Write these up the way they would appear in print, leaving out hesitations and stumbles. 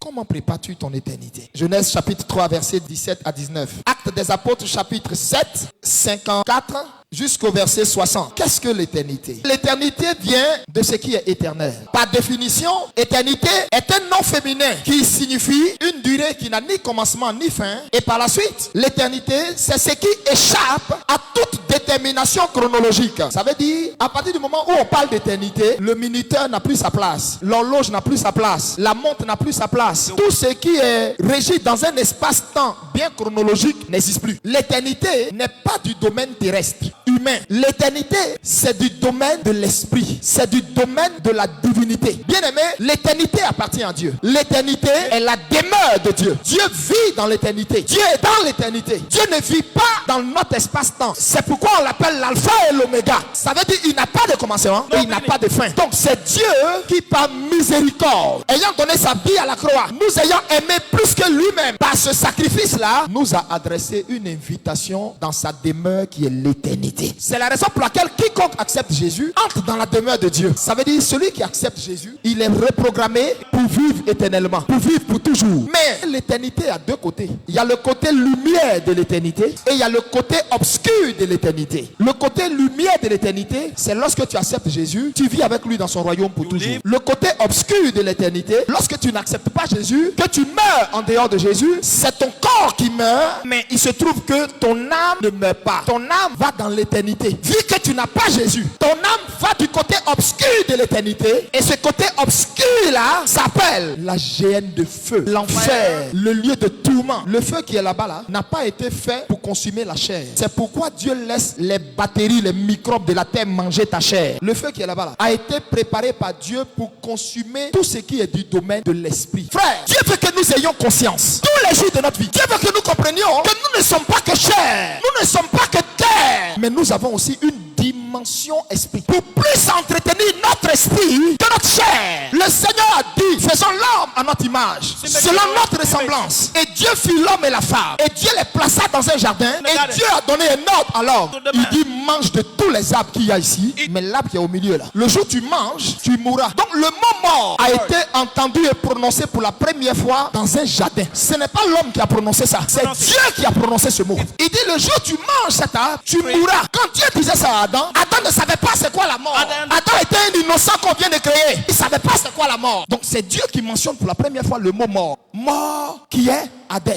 comment prépares-tu ton éternité? Genèse chapitre 3, versets 17 à 19. Actes des apôtres chapitre 7, 54 jusqu'au verset 60. Qu'est-ce que l'éternité? L'éternité vient de ce qui est éternel. Par définition, éternité est un nom féminin qui signifie une durée qui n'a ni commencement ni fin. Et par la suite, l'éternité, c'est ce qui échappe à toute détermination chronologique. Ça veut dire, à partir du moment où on parle d'éternité, le minuteur n'a plus sa place, l'horloge n'a plus sa place, la montre n'a plus sa place. Tout ce qui est régi dans un espace-temps bien chronologique n'existe plus. L'éternité n'est pas du domaine terrestre, humain. L'éternité, c'est du domaine de l'esprit. C'est du domaine de la divinité. Bien aimé, l'éternité appartient à Dieu. L'éternité est la demeure de Dieu. Dieu vit dans l'éternité. Dieu est dans l'éternité. Dieu ne vit pas dans notre espace-temps. C'est pourquoi on l'appelle l'alpha et l'oméga. Ça veut dire qu'il n'a pas de commencement et il n'a pas de fin. Donc c'est Dieu qui, par miséricorde, ayant donné sa vie à la croix, nous ayant aimé plus que lui-même, par ce sacrifice-là, nous a adressé une invitation dans sa demeure qui est l'éternité. C'est la raison pour laquelle quiconque accepte Jésus entre dans la demeure de Dieu. Ça veut dire celui qui accepte Jésus, il est reprogrammé pour vivre éternellement, pour vivre pour toujours. Mais l'éternité a deux côtés. Il y a le côté lumière de l'éternité et il y a le côté obscur de l'éternité. Le côté lumière de l'éternité, c'est lorsque tu acceptes Jésus, tu vis avec lui dans son royaume pour toujours. Le côté obscur de l'éternité, lorsque tu n'acceptes pas Jésus, que tu meurs en dehors de Jésus, c'est ton corps qui meurt, mais il se trouve que ton âme ne meurt pas. Ton âme va dans l'éternité. Vu que tu n'as pas Jésus, ton âme va du côté obscur de l'éternité, et ce côté obscur là s'appelle la géhenne de feu, l'enfer, le lieu de tourment. Le feu qui est là-bas là n'a pas été fait pour consumer la chair. C'est pourquoi Dieu laisse les bactéries, les microbes de la terre manger ta chair. Le feu qui est là-bas là a été préparé par Dieu pour consumer tout ce qui est du domaine de l'esprit. Frère, Dieu veut que nous ayons conscience tous les jours de notre vie. Dieu veut que nous comprenions que nous ne sommes pas que chair, nous ne sommes pas que terre, mais nous avons aussi une dimension esprit. Pour plus entretenir notre esprit que notre chair, le Seigneur a dit, faisons l'homme à notre image, selon notre ressemblance. Et Dieu fit l'homme et la femme. Et Dieu les plaça dans un jardin. Et Dieu a donné un ordre à l'homme. Il dit, mange de tous les arbres qu'il y a ici, mais l'arbre qui est au milieu là. Le jour où tu manges, tu mourras. Donc le mot mort a été entendu et prononcé pour la première fois dans un jardin. Ce n'est pas l'homme qui a prononcé ça. C'est Dieu qui a prononcé ce mot. Il dit, le jour où tu manges cet arbre, tu mourras. Quand Dieu disait ça à Adam, Adam ne savait pas c'est quoi la mort. Adam était un innocent qu'on vient de créer. Il ne savait pas c'est quoi la mort. Donc c'est Dieu qui mentionne pour la première fois le mot mort. Mort qui est Hadès.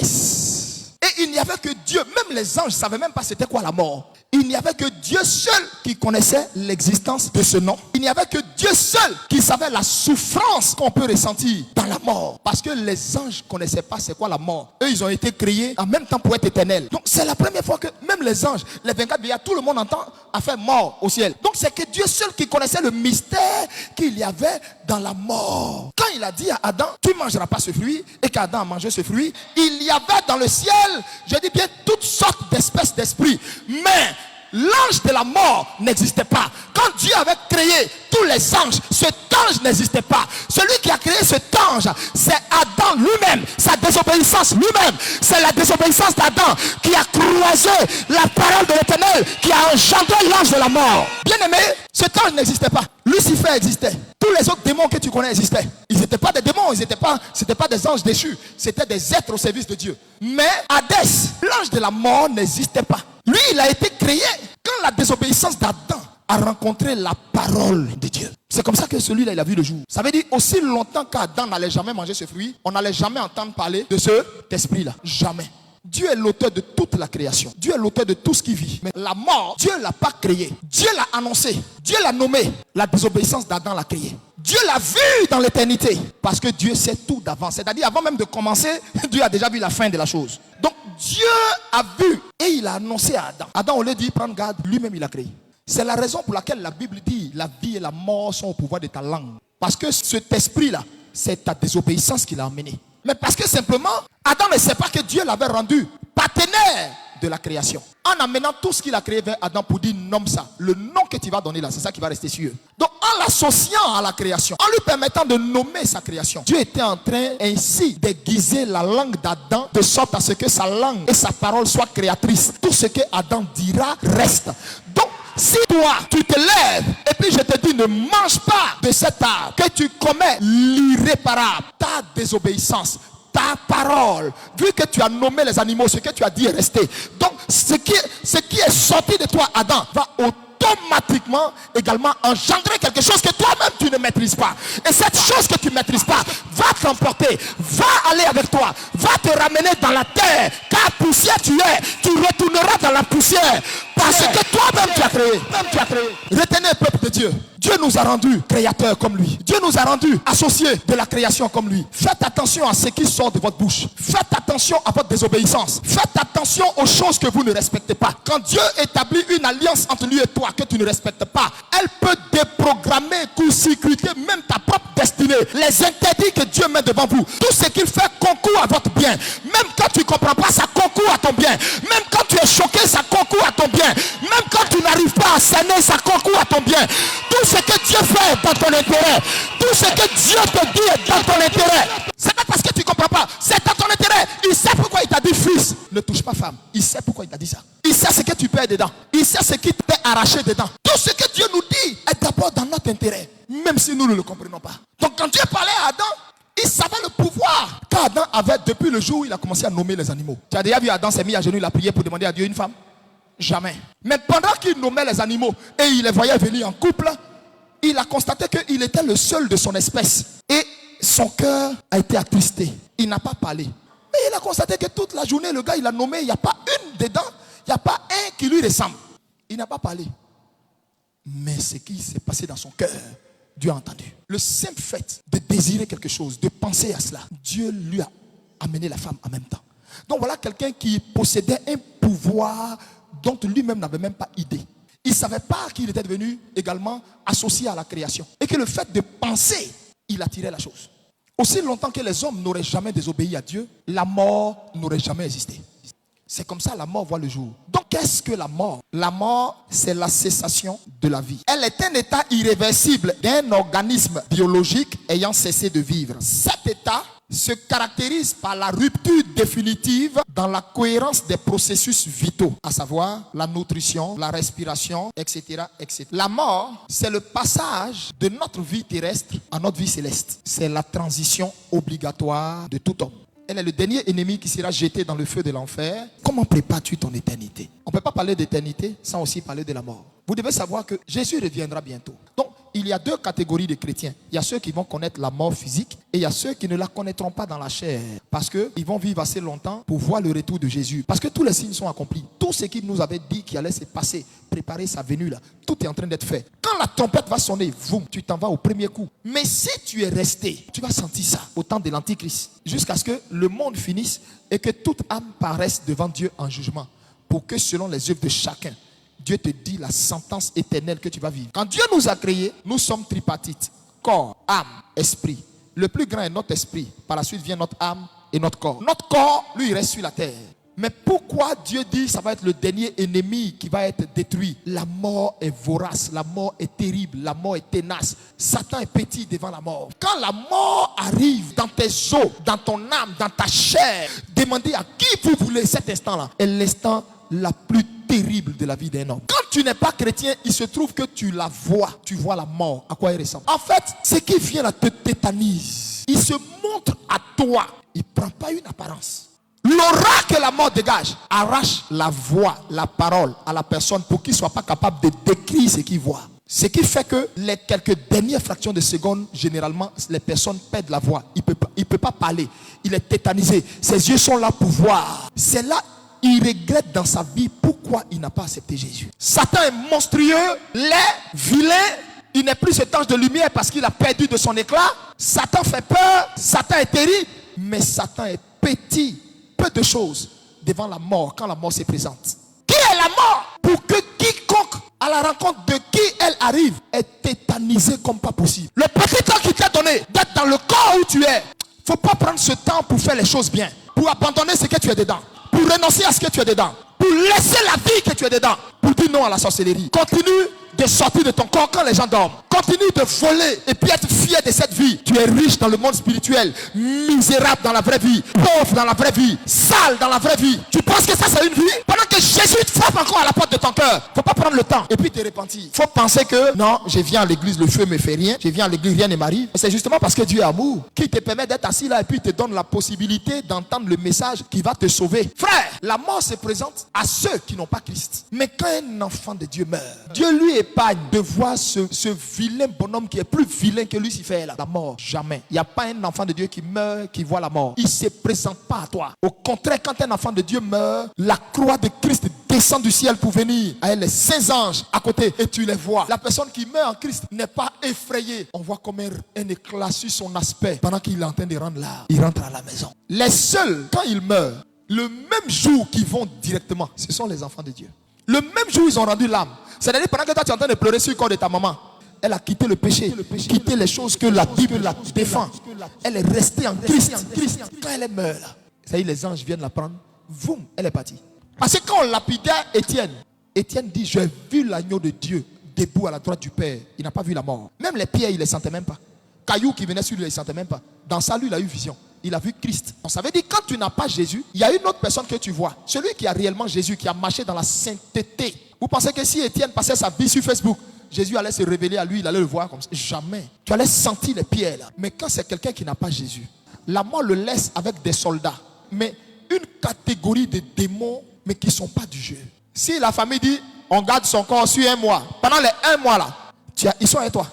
Et il n'y avait que Dieu, même les anges ne savaient même pas c'était quoi la mort. Il n'y avait que Dieu seul qui connaissait l'existence de ce nom. Il n'y avait que Dieu seul qui savait la souffrance qu'on peut ressentir dans la mort. Parce que les anges ne connaissaient pas c'est quoi la mort. Eux, ils ont été créés en même temps pour être éternels. Donc c'est la première fois que même les anges, les 24 vieillards, tout le monde entend a fait mort au ciel. Donc c'est que Dieu seul qui connaissait le mystère qu'il y avait dans la mort. Quand il a dit à Adam, tu ne mangeras pas ce fruit, et qu'Adam a mangé ce fruit, il y avait dans le ciel, je dis bien, toutes sortes d'espèces d'esprits. Mais l'ange de la mort n'existait pas. Quand Dieu avait créé tous les anges, cet ange n'existait pas. Celui qui a créé cet ange, c'est Adam lui-même. Sa désobéissance lui-même. C'est la désobéissance d'Adam qui a croisé la parole de l'Éternel, qui a engendré l'ange de la mort. Bien aimé, cet ange n'existait pas. Lucifer existait. Tous les autres démons que tu connais existaient. Ils n'étaient pas des démons, c'était pas des anges déchus. C'était des êtres au service de Dieu. Mais Hadès, l'ange de la mort, n'existait pas. Lui, il a été créé quand la désobéissance d'Adam a rencontré la parole de Dieu. C'est comme ça que celui-là, il a vu le jour. Ça veut dire aussi longtemps qu'Adam n'allait jamais manger ce fruit, on n'allait jamais entendre parler de cet esprit-là. Jamais. Dieu est l'auteur de toute la création. Dieu est l'auteur de tout ce qui vit. Mais la mort, Dieu ne l'a pas créée. Dieu l'a annoncé. Dieu l'a nommé. La désobéissance d'Adam l'a créée. Dieu l'a vu dans l'éternité. Parce que Dieu sait tout d'avance. C'est-à-dire, avant même de commencer, Dieu a déjà vu la fin de la chose. Donc, Dieu a vu et il a annoncé à Adam. Adam, on lui dit, prends garde, lui-même il a créé. C'est la raison pour laquelle la Bible dit, la vie et la mort sont au pouvoir de ta langue. Parce que cet esprit-là, c'est ta désobéissance qui l'a amené. Mais parce que simplement, Adam ne sait pas que Dieu l'avait rendu partenaire de la création. En amenant tout ce qu'il a créé vers Adam pour dire nomme ça. Le nom que tu vas donner là, c'est ça qui va rester sur eux. Donc en l'associant à la création, en lui permettant de nommer sa création, Dieu était en train ainsi d'aiguiser la langue d'Adam de sorte à ce que sa langue et sa parole soient créatrices. Tout ce que Adam dira reste. Donc si toi, tu te lèves et puis je te dis ne mange pas de cet arbre, que tu commets l'irréparable, ta désobéissance, ta parole, vu que tu as nommé les animaux, ce que tu as dit est resté. Donc, ce qui est sorti de toi, Adam, va automatiquement également engendrer quelque chose que toi-même tu ne maîtrises pas. Et cette chose que tu ne maîtrises pas va t'emporter, va aller avec toi, va te ramener dans la terre, car poussière tu es, tu retourneras dans la poussière parce que toi-même tu as créé. Retenez le peuple de Dieu. Dieu nous a rendus créateurs comme lui. Dieu nous a rendus associés de la création comme lui. Faites attention à ce qui sort de votre bouche. Faites attention à votre désobéissance. Faites attention aux choses que vous ne respectez pas. Quand Dieu établit une alliance entre lui et toi que tu ne respectes pas, elle peut déprogrammer, court-circuiter même ta propre destinée. Les interdits que Dieu met devant vous, tout ce qu'il fait concourt à votre bien. Même quand tu ne comprends pas, ça concourt à ton bien. Même quand tu es choqué, ça concourt à ton bien. Même quand tu n'arrives pas à cerner, ça concourt à ton bien. Tout ce que Dieu fait est dans ton intérêt. Tout ce que Dieu te dit est dans ton intérêt. C'est pas parce que tu ne comprends pas, c'est dans ton intérêt. Il sait pourquoi il t'a dit fils, ne touche pas femme. Il sait pourquoi il t'a dit ça. Il sait ce que tu perds dedans. Il sait ce qui t'est arraché dedans. Tout ce que Dieu nous dit est d'abord dans notre intérêt, même si nous ne le comprenons pas. Donc quand Dieu parlait à Adam, il savait le pouvoir qu'Adam avait depuis le jour où il a commencé à nommer les animaux. Tu as déjà vu Adam s'est mis à genoux, il a prié pour demander à Dieu une femme? Jamais. Mais pendant qu'il nommait les animaux et il les voyait venir en couple, il a constaté qu'il était le seul de son espèce. Et son cœur a été attristé. Il n'a pas parlé. Mais il a constaté que toute la journée, le gars, il a nommé, il n'y a pas une dedans, il n'y a pas un qui lui ressemble. Il n'a pas parlé. Mais ce qui s'est passé dans son cœur, Dieu a entendu. Le simple fait de désirer quelque chose, de penser à cela, Dieu lui a amené la femme en même temps. Donc voilà quelqu'un qui possédait un pouvoir dont lui-même n'avait même pas idée. Il ne savait pas qu'il était devenu également associé à la création. Et que le fait de penser, il attirait la chose. Aussi longtemps que les hommes n'auraient jamais désobéi à Dieu, la mort n'aurait jamais existé. C'est comme ça la mort voit le jour. Donc qu'est-ce que la mort? La mort, c'est la cessation de la vie. Elle est un état irréversible d'un organisme biologique ayant cessé de vivre. Cet état se caractérise par la rupture définitive dans la cohérence des processus vitaux, à savoir la nutrition, la respiration, etc., etc. La mort, c'est le passage de notre vie terrestre à notre vie céleste. C'est la transition obligatoire de tout homme. Elle est le dernier ennemi qui sera jeté dans le feu de l'enfer. Comment prépares-tu ton éternité? On ne peut pas parler d'éternité sans aussi parler de la mort. Vous devez savoir que Jésus reviendra bientôt. Donc, il y a deux catégories de chrétiens. Il y a ceux qui vont connaître la mort physique et il y a ceux qui ne la connaîtront pas dans la chair. Parce qu'ils vont vivre assez longtemps pour voir le retour de Jésus. Parce que tous les signes sont accomplis. Tout ce qu'il nous avait dit qui allait se passer, préparer sa venue là, tout est en train d'être fait. Quand la trompette va sonner, boum, tu t'en vas au premier coup. Mais si tu es resté, tu vas sentir ça au temps de l'Antichrist. Jusqu'à ce que le monde finisse et que toute âme paraisse devant Dieu en jugement. Pour que selon les œuvres de chacun, Dieu te dit la sentence éternelle que tu vas vivre. Quand Dieu nous a créés, nous sommes tripartites. Corps, âme, esprit. Le plus grand est notre esprit. Par la suite vient notre âme et notre corps. Notre corps, lui, il reste sur la terre. Mais pourquoi Dieu dit que ça va être le dernier ennemi qui va être détruit? La mort est vorace, la mort est terrible, la mort est tenace. Satan est petit devant la mort. Quand la mort arrive dans tes os, dans ton âme, dans ta chair, demandez à qui vous voulez cet instant-là. Et l'instant la plus terrible de la vie d'un homme. Quand tu n'es pas chrétien, il se trouve que tu la vois. Tu vois la mort, à quoi elle ressemble. En fait, ce qui vient là te tétanise. Il se montre à toi. Il ne prend pas une apparence. L'aura que la mort dégage arrache la voix, la parole à la personne pour qu'il ne soit pas capable de décrire ce qu'il voit. Ce qui fait que les quelques dernières fractions de seconde, généralement, les personnes perdent la voix. Il ne peut pas parler. Il est tétanisé. Ses yeux sont là pour voir. C'est là il regrette dans sa vie pourquoi il n'a pas accepté Jésus. Satan est monstrueux, laid, vilain. Il n'est plus cet ange de lumière parce qu'il a perdu de son éclat. Satan fait peur. Satan est terrible. Mais Satan est petit. Peu de choses devant la mort quand la mort se présente. Qui est la mort? Pour que quiconque à la rencontre de qui elle arrive est tétanisé comme pas possible. Le petit temps qu'il t'a donné d'être dans le corps où tu es. Il ne faut pas prendre ce temps pour faire les choses bien. Pour abandonner ce que tu es dedans. Pour renoncer à ce que tu es dedans. pour laisser la vie que tu es dedans, pour dire non à la sorcellerie. Continue de sortir de ton corps quand les gens dorment. Continue de voler et puis être fier de cette vie. Tu es riche dans le monde spirituel, misérable dans la vraie vie, pauvre dans la vraie vie, sale dans la vraie vie. Tu penses que ça c'est une vie? Pendant que Jésus te frappe encore à la porte de ton cœur, faut pas prendre le temps et puis te repentir. Faut penser que non, je viens à l'église, le feu me fait rien. Je viens à l'église, rien ne m'arrive. C'est justement parce que Dieu est amour qui te permet d'être assis là et puis te donne la possibilité d'entendre le message qui va te sauver. Frère, la mort se présente à ceux qui n'ont pas Christ. Mais quand un enfant de Dieu meurt, Dieu lui épargne de voir ce vilain bonhomme qui est plus vilain que Lucifer là. La mort, jamais. Il n'y a pas un enfant de Dieu qui meurt, qui voit la mort. Il ne se présente pas à toi. Au contraire, quand un enfant de Dieu meurt, la croix de Christ descend du ciel pour venir. Elle les saints anges à côté et tu les vois. La personne qui meurt en Christ n'est pas effrayée. On voit comme un éclat sur son aspect pendant qu'il est en train de rendre là. Il rentre à la maison. Les seuls, quand ils meurent, le même jour qu'ils vont directement, ce sont les enfants de Dieu. Le même jour, ils ont rendu l'âme. C'est-à-dire pendant que toi tu es en train de pleurer sur le corps de ta maman, elle a quitté le péché, quitté les choses que la Bible la défend. Elle est restée en Christ. Quand elle est meurt là, c'est-à-dire les anges viennent la prendre, boum, elle est partie. Parce que quand on lapidait Étienne dit, j'ai vu l'agneau de Dieu debout à la droite du Père. Il n'a pas vu la mort. Même les pierres, il ne les sentait même pas. Cailloux qui venaient sur lui, il ne les sentait même pas. Dans ça, lui, il a eu vision. Il a vu Christ. Donc, ça veut dire quand tu n'as pas Jésus, il y a une autre personne que tu vois. Celui qui a réellement Jésus, qui a marché dans la sainteté. Vous pensez que si Étienne passait sa vie sur Facebook, Jésus allait se révéler à lui, il allait le voir comme ça? Jamais. Tu allais sentir les pierres là. Mais quand c'est quelqu'un qui n'a pas Jésus, la mort le laisse avec des soldats. Mais une catégorie de démons, mais qui ne sont pas du jeu. Si la famille dit, on garde son corps sur 1 mois, pendant les 1 mois là, ils sont avec toi.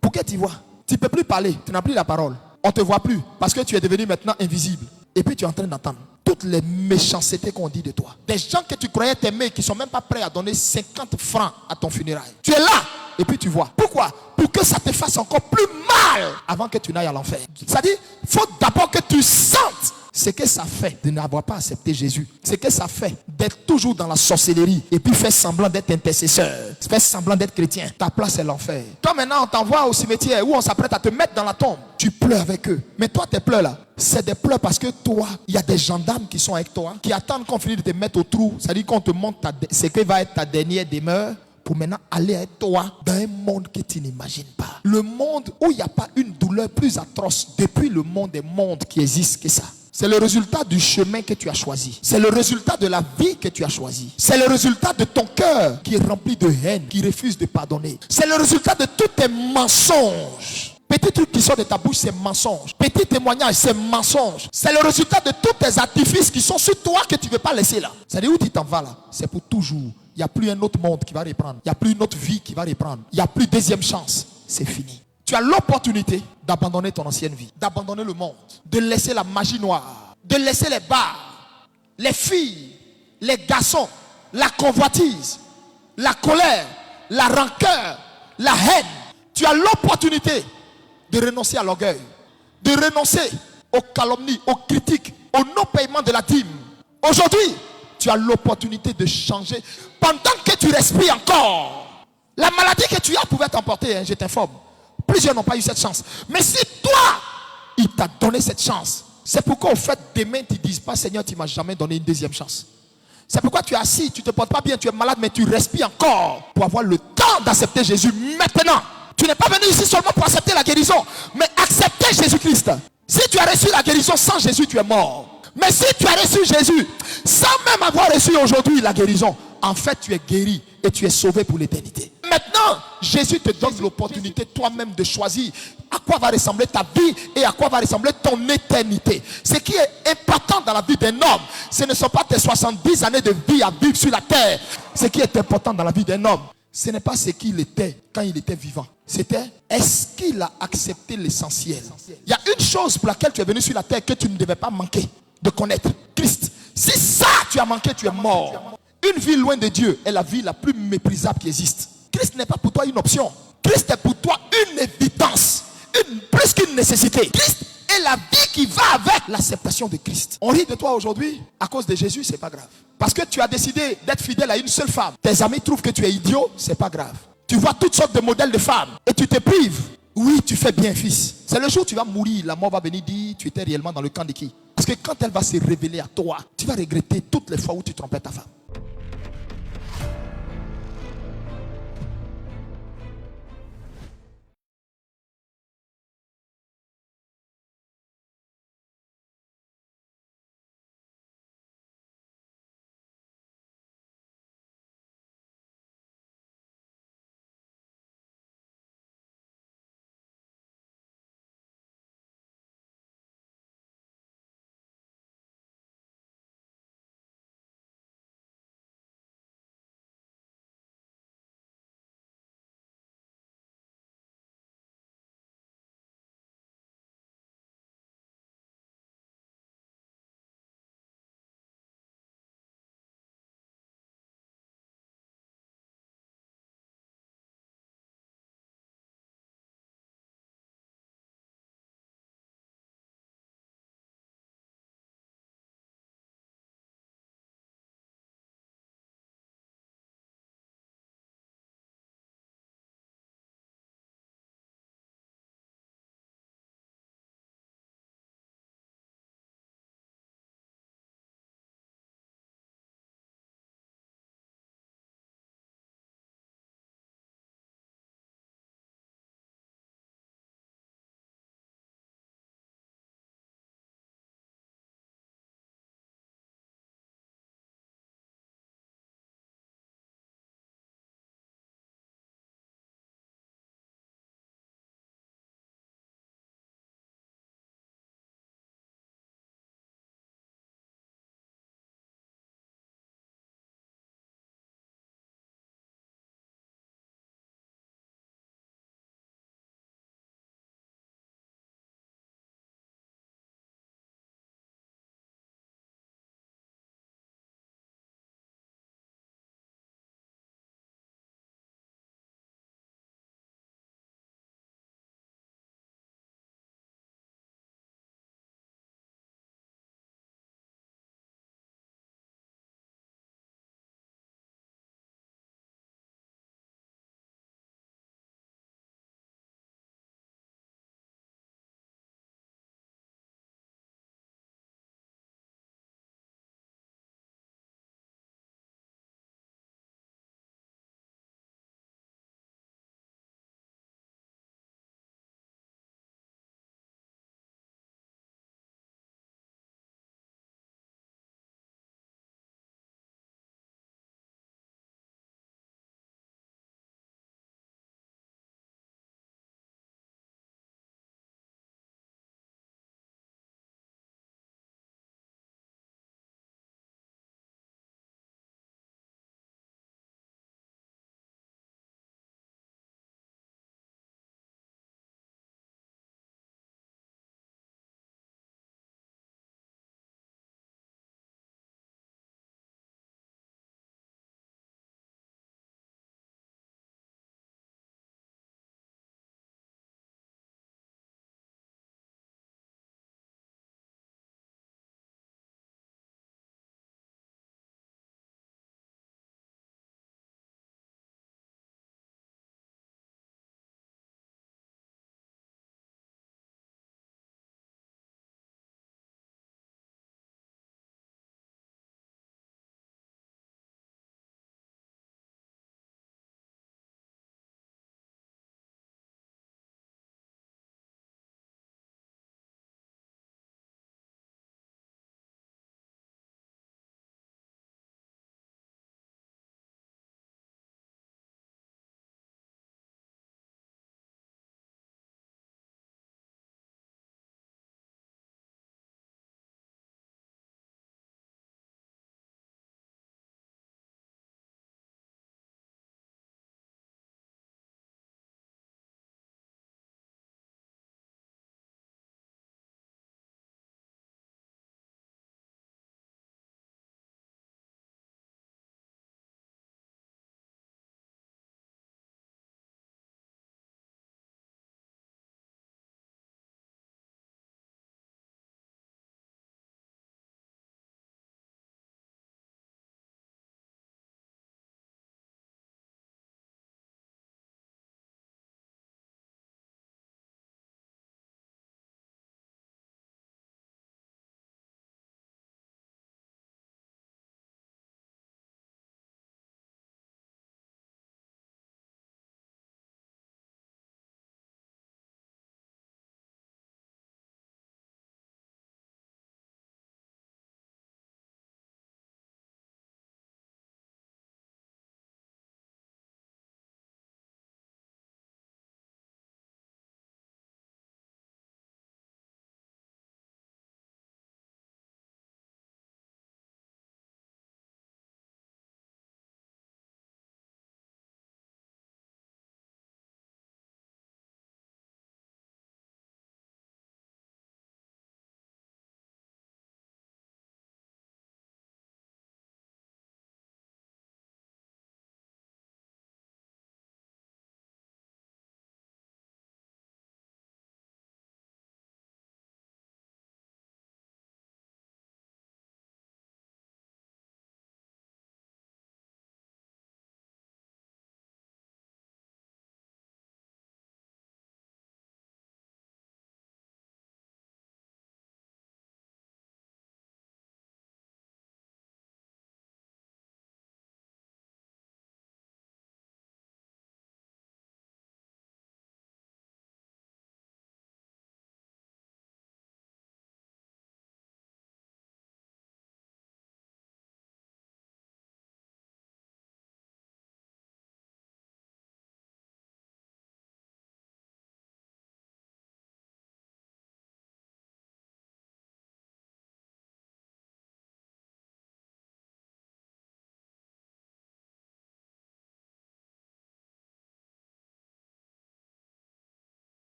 Pour que tu vois? Tu ne peux plus parler, tu n'as plus la parole. On ne te voit plus parce que tu es devenu maintenant invisible. Et puis tu es en train d'entendre toutes les méchancetés qu'on dit de toi. Des gens que tu croyais t'aimer qui ne sont même pas prêts à donner 50 francs à ton funérail. Tu es là et puis tu vois. Pourquoi? Pour que ça te fasse encore plus mal avant que tu n'ailles à l'enfer. C'est-à-dire, il faut d'abord que tu sentes ce que ça fait de n'avoir pas accepté Jésus. Ce que ça fait d'être toujours dans la sorcellerie et puis faire semblant d'être intercesseur, faire semblant d'être chrétien. Ta place est l'enfer. Toi maintenant on t'envoie au cimetière où on s'apprête à te mettre dans la tombe. Tu pleures avec eux. Mais toi tes pleurs là, c'est des pleurs parce que toi, il y a des gendarmes qui sont avec toi, qui attendent qu'on finisse de te mettre au trou. C'est-à-dire qu'on te montre ce que va être ta dernière demeure, pour maintenant aller avec toi dans un monde que tu n'imagines pas. Le monde où il n'y a pas une douleur plus atroce depuis le monde des mondes qui existe que ça. C'est le résultat du chemin que tu as choisi. C'est le résultat de la vie que tu as choisi. C'est le résultat de ton cœur qui est rempli de haine, qui refuse de pardonner. C'est le résultat de tous tes mensonges. Petit truc qui sort de ta bouche, c'est mensonge. Petit témoignage, c'est mensonge. C'est le résultat de tous tes artifices qui sont sur toi que tu ne veux pas laisser là. C'est-à-dire où tu t'en vas là, c'est pour toujours. Il n'y a plus un autre monde qui va reprendre. Il n'y a plus une autre vie qui va reprendre. Il n'y a plus deuxième chance. C'est fini. Tu as l'opportunité d'abandonner ton ancienne vie, d'abandonner le monde, de laisser la magie noire, de laisser les bars, les filles, les garçons, la convoitise, la colère, la rancœur, la haine. Tu as l'opportunité de renoncer à l'orgueil, de renoncer aux calomnies, aux critiques, au non-paiement de la dîme. Aujourd'hui, tu as l'opportunité de changer pendant que tu respires encore. La maladie que tu as pouvait t'emporter, je t'informe. Plusieurs n'ont pas eu cette chance. Mais si toi, il t'a donné cette chance, c'est pourquoi au fait demain, tu ne dises pas, Seigneur, tu ne m'as jamais donné une deuxième chance. C'est pourquoi tu es assis, tu ne te portes pas bien, tu es malade, mais tu respires encore pour avoir le temps d'accepter Jésus maintenant. Tu n'es pas venu ici seulement pour accepter la guérison, mais accepter Jésus-Christ. Si tu as reçu la guérison sans Jésus, tu es mort. Mais si tu as reçu Jésus, sans même avoir reçu aujourd'hui la guérison, en fait, tu es guéri et tu es sauvé pour l'éternité. Maintenant, Jésus te donne l'opportunité toi-même de choisir à quoi va ressembler ta vie et à quoi va ressembler ton éternité. Ce qui est important dans la vie d'un homme, ce ne sont pas tes 70 années de vie à vivre sur la terre. Ce qui est important dans la vie d'un homme, ce n'est pas ce qu'il était quand il était vivant. C'était, est-ce qu'il a accepté l'essentiel? Il y a une chose pour laquelle tu es venu sur la terre que tu ne devais pas manquer de connaître. Christ. Si ça, tu as manqué, tu es mort. Une vie loin de Dieu est la vie la plus méprisable qui existe. Christ n'est pas pour toi une option. Christ est pour toi une évidence, plus qu'une nécessité. Christ est la vie qui va avec l'acceptation de Christ. On rit de toi aujourd'hui à cause de Jésus, c'est pas grave. Parce que tu as décidé d'être fidèle à une seule femme. Tes amis trouvent que tu es idiot, c'est pas grave. Tu vois toutes sortes de modèles de femmes et tu te prives. Oui, tu fais bien, fils. C'est le jour où tu vas mourir, la mort va venir dire tu étais réellement dans le camp de qui? Parce que quand elle va se révéler à toi, tu vas regretter toutes les fois où tu trompais ta femme.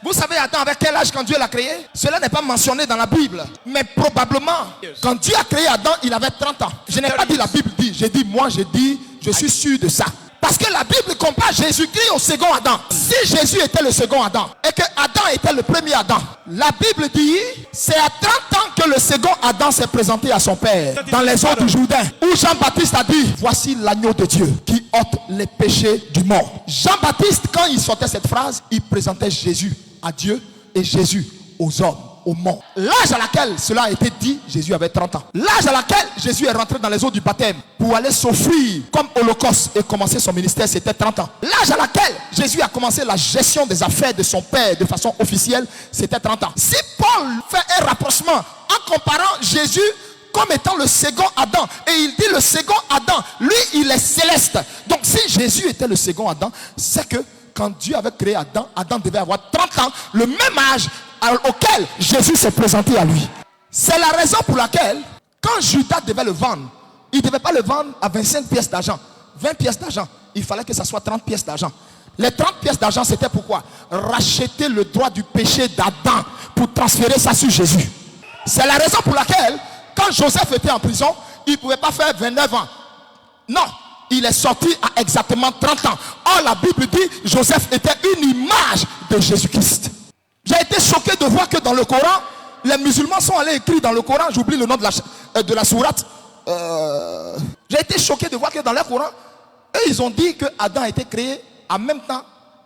Vous savez Adam avec quel âge quand Dieu l'a créé? Cela n'est pas mentionné dans la Bible. Mais probablement, quand Dieu a créé Adam, il avait 30 ans. Je n'ai pas dit la Bible dit. J'ai dit, moi j'ai dit, je suis sûr de ça. Parce que la Bible compare Jésus-Christ au second Adam. Si Jésus était le second Adam et que Adam était le premier Adam, la Bible dit, c'est à 30 ans que le second Adam s'est présenté à son père dans les eaux du Jourdain, où Jean-Baptiste a dit, voici l'agneau de Dieu qui ôte les péchés du monde. Jean-Baptiste, quand il sortait cette phrase, il présentait Jésus à Dieu et Jésus aux hommes, au monde. L'âge à laquelle cela a été dit, Jésus avait 30 ans. L'âge à laquelle Jésus est rentré dans les eaux du baptême pour aller s'offrir comme holocauste et commencer son ministère, c'était 30 ans. L'âge à laquelle Jésus a commencé la gestion des affaires de son père de façon officielle, c'était 30 ans. Si Paul fait un rapprochement en comparant Jésus comme étant le second Adam, et il dit le second Adam, lui il est céleste. Donc si Jésus était le second Adam, c'est que quand Dieu avait créé Adam, Adam devait avoir 30 ans, le même âge auquel Jésus s'est présenté à lui. C'est la raison pour laquelle, quand Judas devait le vendre, il ne devait pas le vendre à 25 pièces d'argent, 20 pièces d'argent. Il fallait que ça soit 30 pièces d'argent. Les 30 pièces d'argent, c'était pourquoi? Racheter le droit du péché d'Adam pour transférer ça sur Jésus. C'est la raison pour laquelle, quand Joseph était en prison, il ne pouvait pas faire 29 ans. Non. Il est sorti à exactement 30 ans. Or, la Bible dit, Joseph était une image de Jésus-Christ. J'ai été choqué de voir que dans le Coran, les musulmans sont allés écrire dans le Coran, j'oublie le nom de la sourate. J'ai été choqué de voir que dans le Coran, eux, ils ont dit que Adam a été créé en même temps,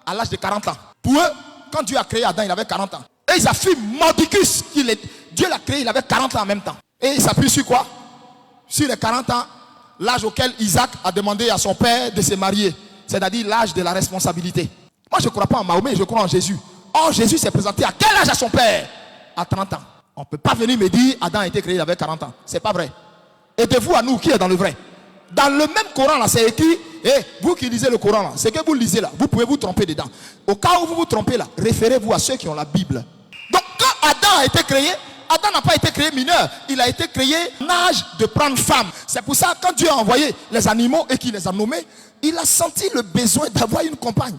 à l'âge de 40 ans. Pour eux, quand Dieu a créé Adam, il avait 40 ans. Et ils affirment mordicus, Dieu l'a créé, il avait 40 ans en même temps. Et il s'appuie sur quoi? Sur les 40 ans, l'âge auquel Isaac a demandé à son père de se marier. C'est-à-dire l'âge de la responsabilité. Moi, je ne crois pas en Mahomet, je crois en Jésus. Or, Jésus s'est présenté à quel âge à son père? À 30 ans. On ne peut pas venir me dire Adam a été créé avec 40 ans. Ce n'est pas vrai. Et de vous à nous, qui est dans le vrai? Dans le même Coran, là, c'est écrit, vous qui lisez le Coran, là, c'est que vous lisez là, vous pouvez vous tromper dedans. Au cas où vous vous trompez là, référez-vous à ceux qui ont la Bible. Donc, quand Adam a été créé, Adam n'a pas été créé mineur, il a été créé en âge de prendre femme. C'est pour ça, quand Dieu a envoyé les animaux et qu'il les a nommés, il a senti le besoin d'avoir une compagne.